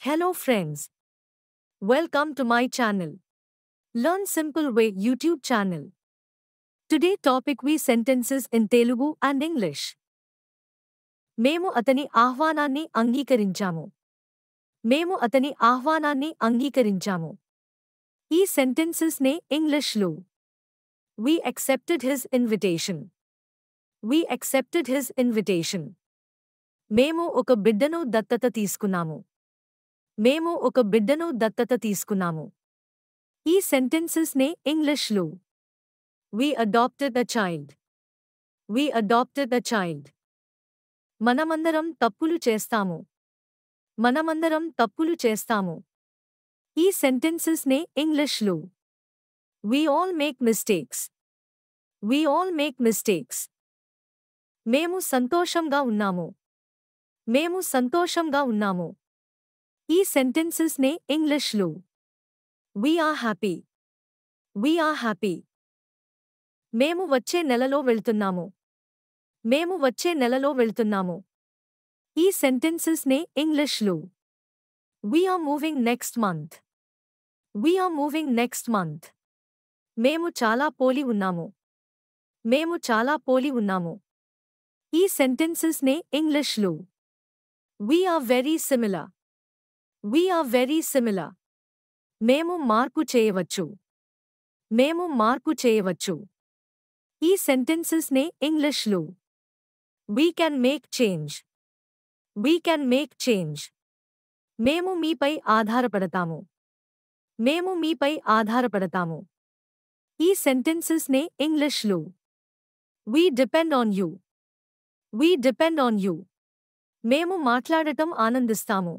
Hello friends. Welcome to my channel. Learn Simple Way YouTube channel. Today topic we sentences in Telugu and English. మేము అతని ఆహ్వానాన్ని అంగీకరించాము. మేము అతని ఆహ్వానాన్ని అంగీకరించాము. ఈ sentences నే English లో We accepted his invitation. We accepted his invitation. మేము ఒక బిడ్డను దత్తత తీసుకున్నాము. మేము ఒక బిడ్డను దత్తత తీసుకున్నాము. ఈ sentences నే English లో We adopted a child. We adopted a child. మనమందరం తప్పులు చేస్తాము. మనమందరం తప్పులు చేస్తాము. ఈ sentences నే English లో We all make mistakes. We all make mistakes. మేము సంతోషంగా ఉన్నాము. మేము సంతోషంగా ఉన్నాము. ఈ sentences నే English లో We are happy. We are happy. మేము వచ్చే నెలలో వెళ్తున్నాము. మేము వచ్చే నెలలో వెళ్తున్నాము. ఈ sentences నే English లో We are moving next month. We are moving next month. మేము చాలా పోలి ఉన్నాము. మేము చాలా పోలి ఉన్నాము. ఈ sentences నే English లో We are very similar. We are very similar. మేము మార్పు చేయవచ్చు. మేము మార్పు చేయవచ్చు. ఈ sentences నే English లో We can make change. We can make change. మేము మీపై ఆధారపడతాము. మేము మీపై ఆధారపడతాము. ఈ sentences నే English లో We depend on you. We depend on you. మేము మాట్లాడటం ఆనందిస్తాము.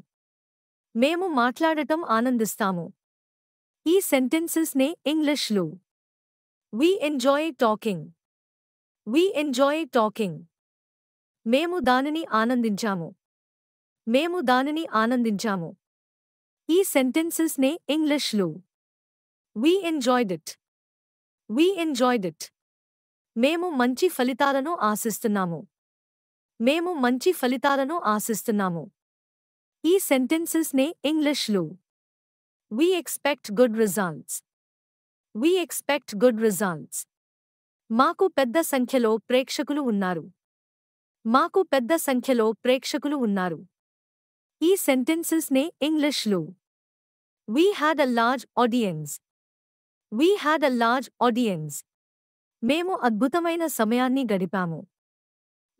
మేము మాట్లాడటం ఆనందిస్తాము. ఈ sentences నే English లో We enjoy talking. We enjoy talking. మేము దానిని ఆనందించాము. మేము దానిని ఆనందించాము. ఈ sentences నే English లో We enjoyed it. We enjoyed it. మేము మంచి ఫలితాలను ఆశిస్తున్నాము. మేము మంచి ఫలితాలను ఆశిస్తున్నాము. ఈ sentences నే English లో We expect good results. We expect good results. మాకు పెద్ద సంఖ్యలో ప్రేక్షకులు ఉన్నారు. మాకు పెద్ద సంఖ్యలో ప్రేక్షకులు ఉన్నారు. ఈ sentences నే English లో We had a large audience. We had a large audience. మేము అద్భుతమైన సమయాన్ని గడిపాము.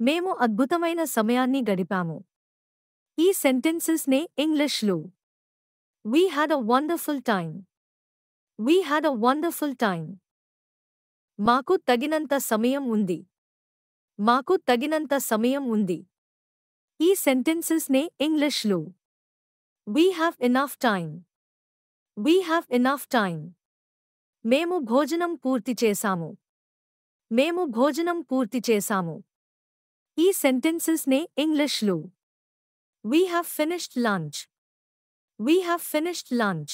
మేము అద్భుతమైన సమయాన్ని గడిపాము. ఈ sentences నే English లో We had a wonderful time. We had a wonderful time. మాకు తగినంత సమయం ఉంది. మాకు తగినంత సమయం ఉంది. ఈ sentences నే English లో We have enough time. We have enough time. మేము భోజనం పూర్తి చేశాము. మేము భోజనం పూర్తి చేశాము. ఈ sentences నే English లో We have finished lunch. We have finished lunch.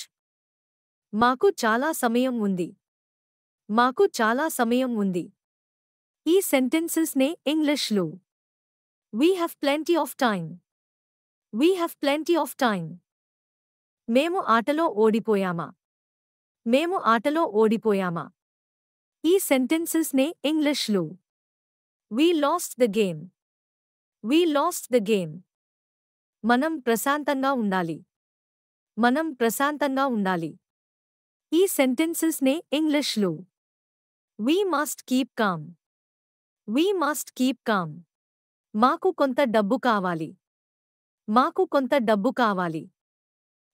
మాకు చాలా సమయం ఉంది. మాకు చాలా సమయం ఉంది. ఈ sentences నే English లో We have plenty of time. We have plenty of time. మేము ఆటలో ఓడిపోయామా? మేము ఆటలో ఓడిపోయామా? ఈ sentences నే English లో We lost the game. We lost the game. మనం ప్రశాంతంగా ఉండాలి. మనం ప్రశాంతంగా ఉండాలి. ఈ sentences నే English లో We must keep calm. We must keep calm. మాకు కొంత డబ్బు కావాలి. మాకు కొంత డబ్బు కావాలి.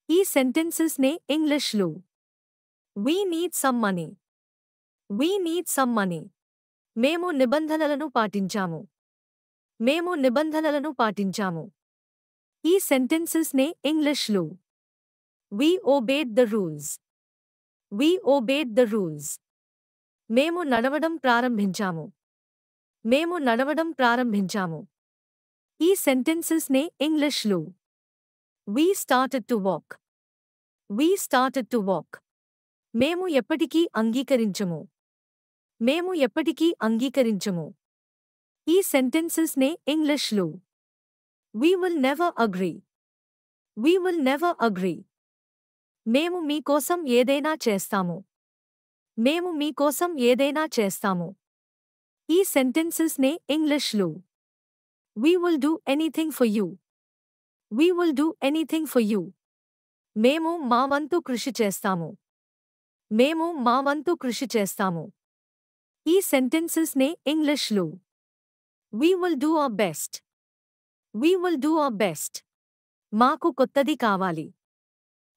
ఈ sentences నే English లో We need some money. We need some money. మేము నిబంధనలను పాటించాము. మేము నిబంధనలను పాటించాము. ఈ sentences నే English లో We obeyed the rules. We obeyed the rules. మేము నడవడం ప్రారంభించాము. మేము నడవడం ప్రారంభించాము. ఈ sentences నే English లో We started to walk. We started to walk. మేము ఎప్పటికీ అంగీకరించము. మేము ఎప్పటికీ అంగీకరించము. ఈ sentences నే English లో We will never agree. We will never agree. మేము మీకోసం ఏదైనా చేస్తాము. మేము మీకోసం ఏదైనా చేస్తాము. ఈ సెంటెన్సెస్ నే ఇంగ్లీష్లో We will do anything for you. We will do anything for you. మేము మా వంతు కృషి చేస్తాము. మేము మా వంతు కృషి చేస్తాము. ఈ సెంటెన్సెస్ నే ఇంగ్లీష్లో We will do our best. We will do our best. మాకు కొత్తది కావాలి.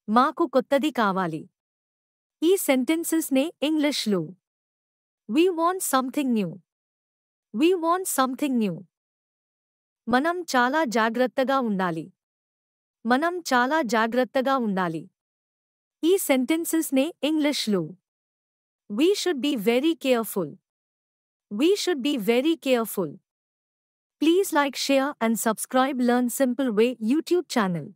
మాకు కొత్తది కావాలి. ఈ సెంటెన్సెస్ నే ఇంగ్లీష్లో We want something new. We want something new. మనం చాలా జాగ్రత్తగా ఉండాలి. మనం చాలా జాగ్రత్తగా ఉండాలి. ఈ సెంటెన్సెస్ నే ఇంగ్లీష్లో We should be very careful. We should be very careful. Please like, share and subscribe Learn Simple Way YouTube channel.